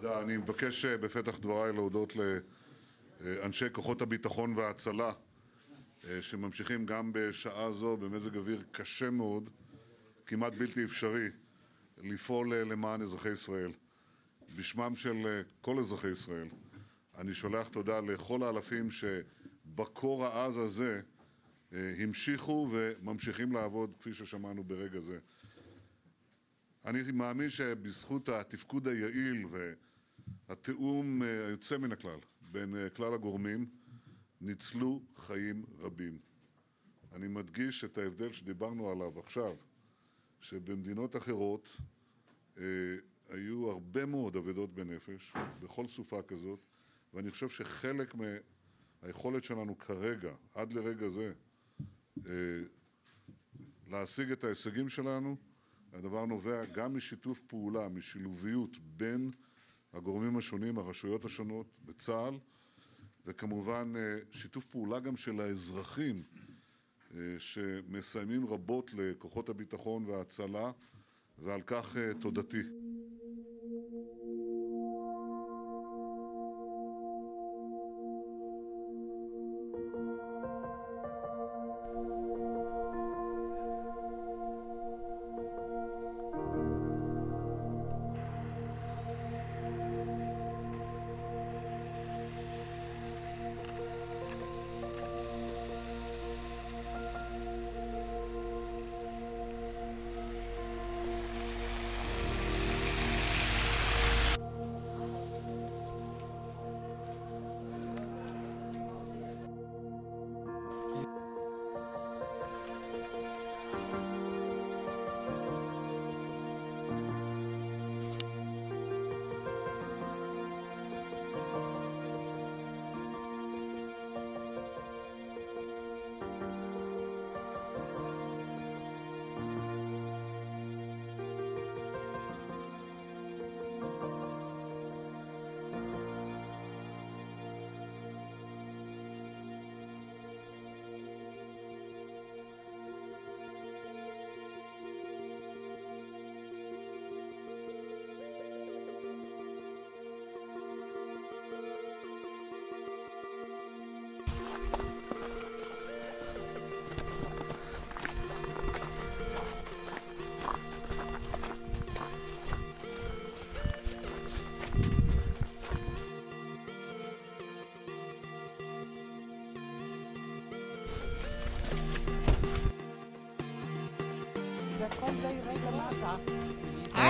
תודה. אני מבקש בפתח דבריי להודות לאנשי כוחות הביטחון וההצלה שממשיכים גם בשעה זו במזג אוויר קשה מאוד, כמעט בלתי אפשרי, לפעול למען אזרחי ישראל. בשמם של כל אזרחי ישראל אני שולח תודה לכל האלפים שבקור העז הזה המשיכו וממשיכים לעבוד כפי ששמענו ברגע זה. אני מאמין שבזכות התפקוד היעיל והתיאום היוצא מן הכלל בין כלל הגורמים ניצלו חיים רבים. אני מדגיש את ההבדל שדיברנו עליו עכשיו, שבמדינות אחרות היו הרבה מאוד אבדות בנפש בכל סופה כזאת, ואני חושב שחלק מהיכולת שלנו כרגע, עד לרגע זה, להשיג את ההישגים שלנו, הדבר נובע גם משיתוף פעולה, משילוביות בין הגורמים השונים, הרשויות השונות בצה"ל, וכמובן שיתוף פעולה גם של האזרחים שמסיימים רבות לכוחות הביטחון וההצלה, ועל כך תודתי.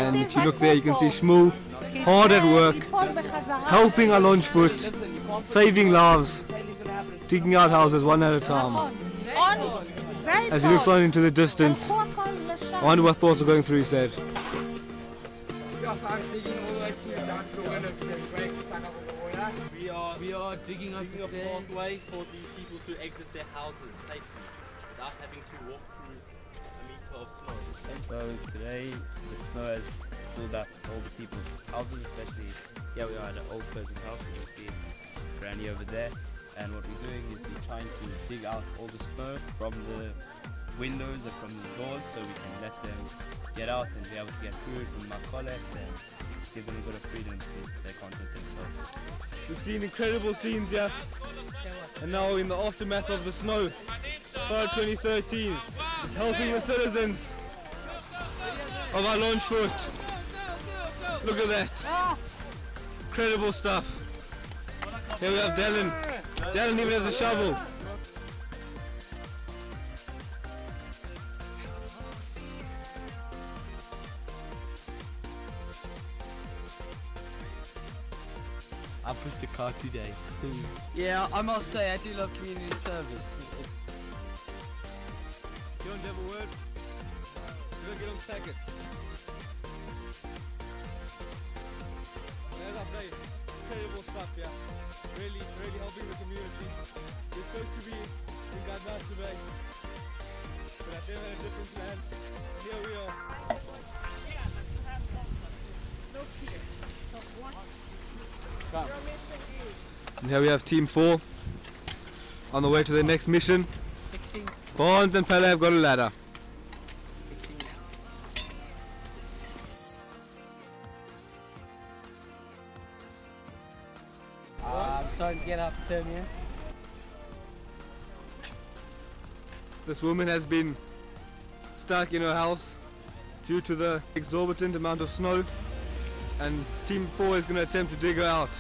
And if you look there, you can see Shmuel hard at work, helping our launch foot, saving lives, digging out houses one at a time. As he looks on into the distance, I wonder what thoughts are going through his head. We are digging up a pathway for the people to exit their houses safely without having to walk through a meter of snow. So today the snow has filled up all the people's houses, especially here we are at an old person's house. We can see Granny over there, and what we're doing is we're trying to dig out all the snow from the windows and from the doors so we can let them get out and be able to get food from Makolet and give them a bit of freedom because they can't do themselves. We've seen incredible scenes here, and now in the aftermath of the snow, Fire 2013 is helping the citizens of our launch foot. Look at that, incredible stuff. Here we have Dylan. Dylan even has a shovel. I pushed the car today. Yeah, I must say I do love community service. You don't have a word? You don't get on second. As I say, incredible stuff, yeah. Really helping the community. We're supposed to be in Gadnas today, but I came in a different land. Here we are. No tears. So what? And here we have Team 4 on the way to their next mission. Barnes and Pele have got a ladder. starting to get hypothermia. This woman has been stuck in her house due to the exorbitant amount of snow, and Team 4 is going to attempt to dig her out.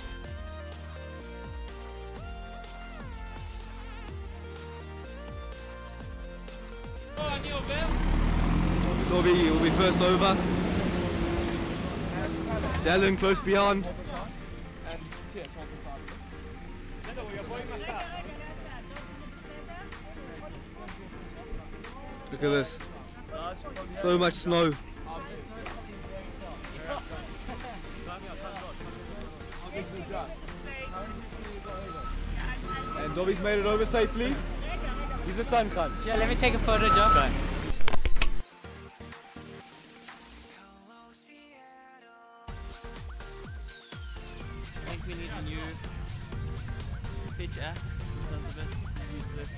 Dobby will be first over. Dallin close behind. Look at this. So much snow. And Dobby's made it over safely. He's a sun Khan. Yeah, let me take a photo, Josh. Okay. I think we need a new pitch axe. This one's a bit useless.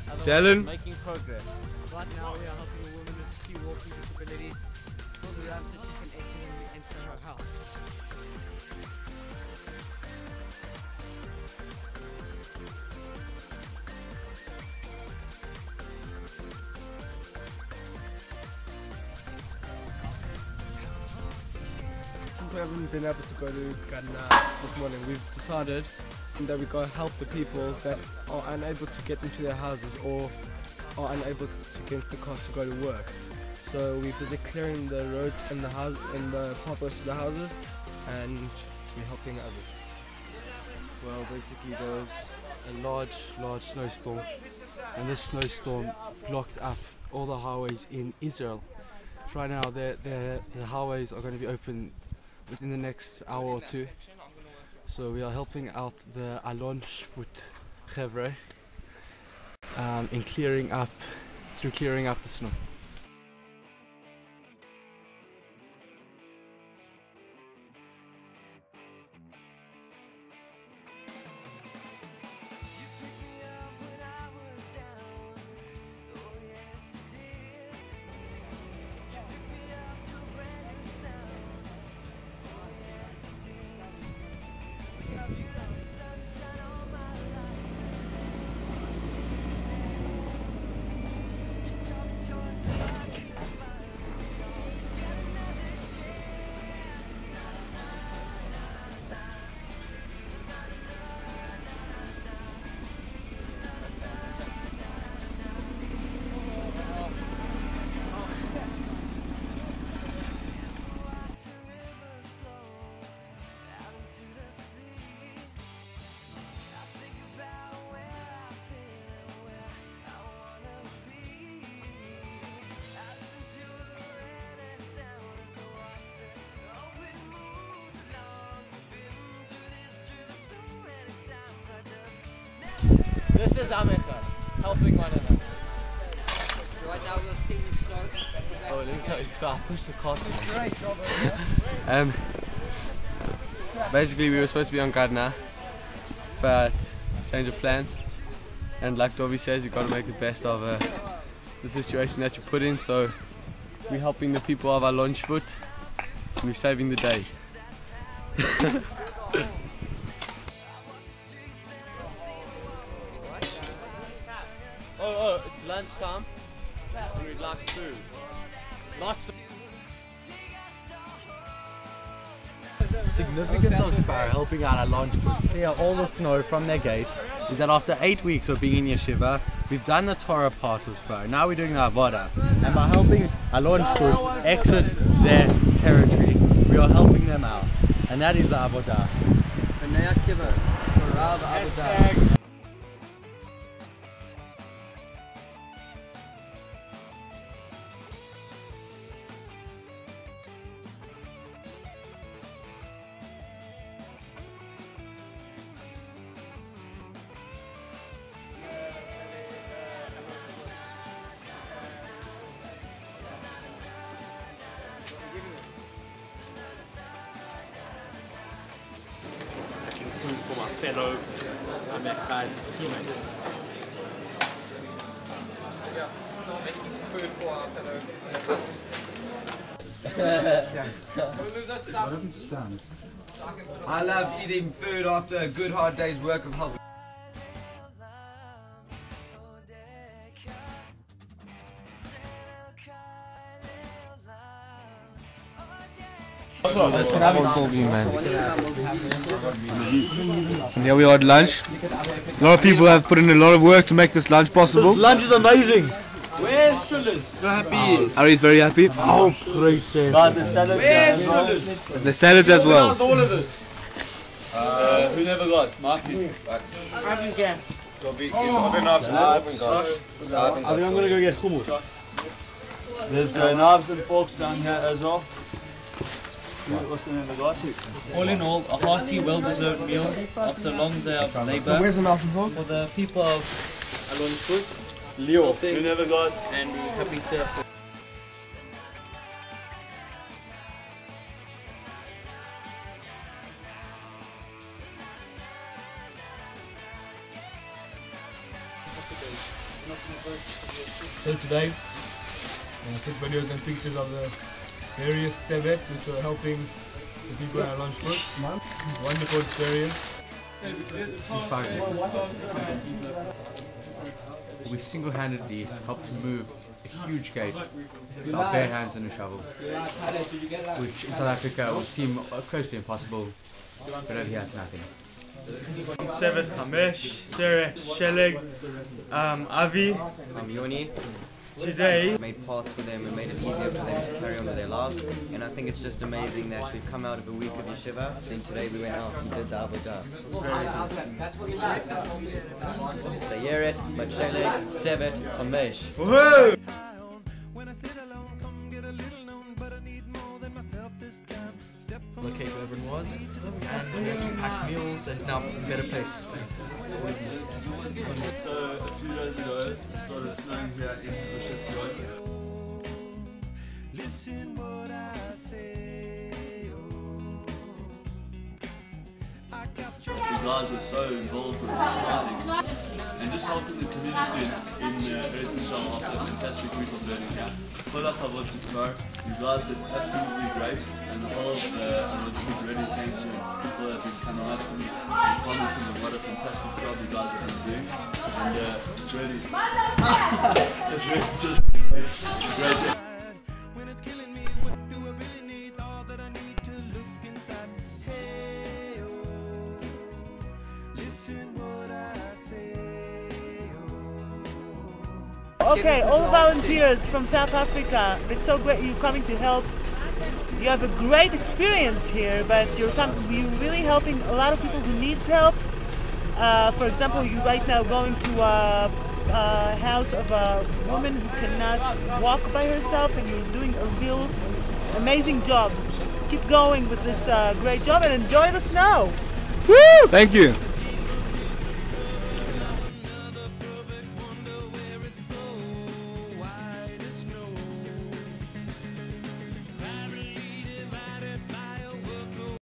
Otherwise, Dallin. making progress. Right now we are helping a woman with 2 walking disabilities pull the ramp so she can exit and enter her house. Since we haven't been able to go to Ghana this morning, we've decided that we're going to help the people that are unable to get into their houses or are unable to get the cars to go to work. So we're busy clearing the roads and the house and the pathways to the houses, and we're helping others. Well, basically there was a large snowstorm, and this snowstorm blocked up all the highways in Israel. Right now the highways are going to be open within the next hour or two. So we are helping out the Alon Shvut Chevre in clearing up the snow. This is Amecha, helping one another. Right now we're cleaning snow. Oh, let me tell you, so I pushed the cart. Great job over there. Basically we were supposed to be on Ghana, but change of plans. And like Dobby says, you've got to make the best of the situation that you put in. So we're helping the people of Alon Shvut, and we're saving the day. Oh, it's lunchtime. We'd like food. Lots of Significance of Kfar helping out Alon Shvut clear all the snow from their gate is that after 8 weeks of being in Yeshiva, we've done the Torah part of Kfar. Now we're doing the Avodah. And by helping Alon Shvut exit their territory, we are helping them out. And that is the Avodah. Torah, the Avodah. food for my fellow Amechad teammates. Yeah, so making food for our fellow Amechads. I love eating food after a good hard day's work of helping. And here we are at lunch. A lot of people have put in a lot of work to make this lunch possible. This lunch is amazing. Where's Shullers? Happy. Ari's very happy. Oh, gracious. Guys, the salads. Where's Shullers? The salads as well. all of this? Who never got? Mark. I haven't got. I think I'm gonna go get hummus. There's the knives and forks down here as well. All in all, a hearty, well-deserved meal after a long day of labour. Where's the knife and fork? For the people of Alon Foot, Leo. Who never got? and we're happy to. So today, I took videos and pictures of the various tevets which were helping the people at lunch food. Wonderful experience. We single-handedly helped to move a huge gate with our bare hands and a shovel, which in South Africa would seem close to impossible, but over here it's nothing. Sevet, Hamesh, Seret, Sheleg, Avi. I'm Yoni. Today, Made paths for them and made it easier for them to carry on with their lives. And I think it's just amazing that we've come out of a week of yeshiva. Then today we went out and did the avodah. Sayeret, Batshelek, Sevet, Chamesh. woohoo! Locate where everyone was, and we actually packed meals, and it's now a better place. So a few days ago, it started snowing here in Roshitzion. Listen what I say. You guys are so involved with smiling and just helping the community in Eretz Yisrael after a fantastic week of learning here. Pull up our work tomorrow. You guys did absolutely great, and the whole week really thanks you. People have been coming up to me and commenting on what a fantastic job you guys have been doing, and it's really just great. When it's killing me, what do I really need? All that I need to look inside. Hey, oh, listen what I say. Okay, all volunteers from South Africa, it's so great you're coming to help. You have a great experience here, but you're really helping a lot of people who needs help. For example, you're right now going to a house of a woman who cannot walk by herself, and you're doing a real amazing job. Keep going with this great job and enjoy the snow. Woo! Thank you.